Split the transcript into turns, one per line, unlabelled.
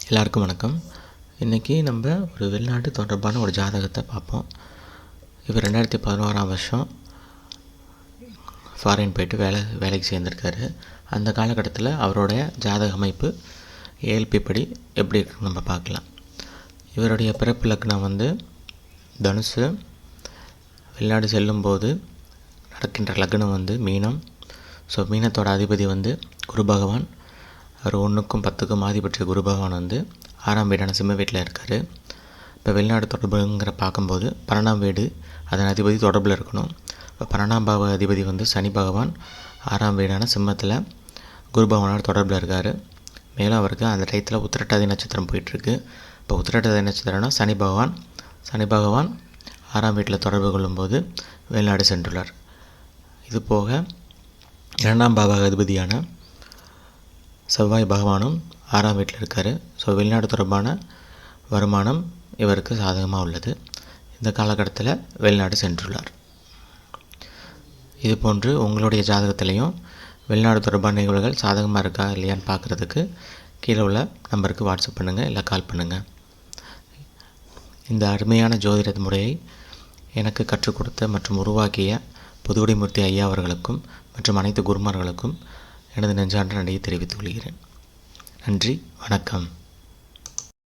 எல்லாருக்கும் வணக்கம். இன்றைக்கி நம்ம ஒரு வெளிநாட்டு தொடர்பான ஒரு ஜாதகத்தை பார்ப்போம். இவர் 2011ஆம் வருஷம் ஃபாரின் போய்ட்டு வேலைக்கு சேர்ந்துருக்காரு. அந்த காலகட்டத்தில் அவருடைய ஜாதக அமைப்பு ஏஎல்பி படி எப்படி இருக்குன்னு நம்ம பார்க்கலாம். இவருடைய பிறப்பு லக்னம் தனுசு. வெளிநாடு செல்லும்போது நடக்கின்ற லக்னம் மீனம். ஸோ மீனத்தோட அதிபதி குரு பகவான். அவர் 1க்கும் 10க்கும் ஆதிபட்ச குரு பகவான் 6ஆம் வீடான சிம்ம வீட்டில் இருக்கார். இப்போ வெளிநாடு தொடர்புங்கிற பார்க்கும்போது 12ஆம் வீடு அதன் அதிபதி தொடர்பில் இருக்கணும். இப்போ 12ஆம் பாவ அதிபதி சனி பகவான் 6ஆம் வீடான சிம்மத்தில் குரு பகவானோட தொடர்பில் இருக்கார். மேலும் அவருக்கு அந்த டயத்தில் உத்திரட்டாதி நட்சத்திரம் போயிட்டுருக்கு. இப்போ உத்திரட்டாதி நட்சத்திரம்னா சனி பகவான் 6ஆம் வீட்டில் தொடர்பு கொள்ளும்போது வெளிநாடு சென்றுள்ளார். இது போக 2ஆம் பாவ அதிபதியான செவ்வாய் பகவானும் 6ஆம் வீட்டில் இருக்கார். ஸோ வெளிநாடு தொடர்பான வருமானம் இவருக்கு சாதகமாக உள்ளது. இந்த காலகட்டத்தில் வெளிநாடு சென்றுள்ளார். இது போன்று உங்களுடைய ஜாதகத்திலையும் வெளிநாடு தொடர்பான நிகழ்வுகள் சாதகமாக இருக்கா இல்லையான்னு பார்க்குறதுக்கு கீழே உள்ள நம்பருக்கு வாட்ஸ்அப் பண்ணுங்கள், இல்லை கால் பண்ணுங்கள். இந்த அருமையான ஜோதிட முறையை எனக்கு கற்றுக் கொடுத்த மற்றும் உருவாக்கிய புதுக்குடிமூர்த்தி ஐயா அவர்களுக்கும் மற்றும் அனைத்து குருமார்களுக்கும் எனது நெஞ்சார்ந்த நன்றியை தெரிவித்துக் கொள்கிறேன். நன்றி, வணக்கம்.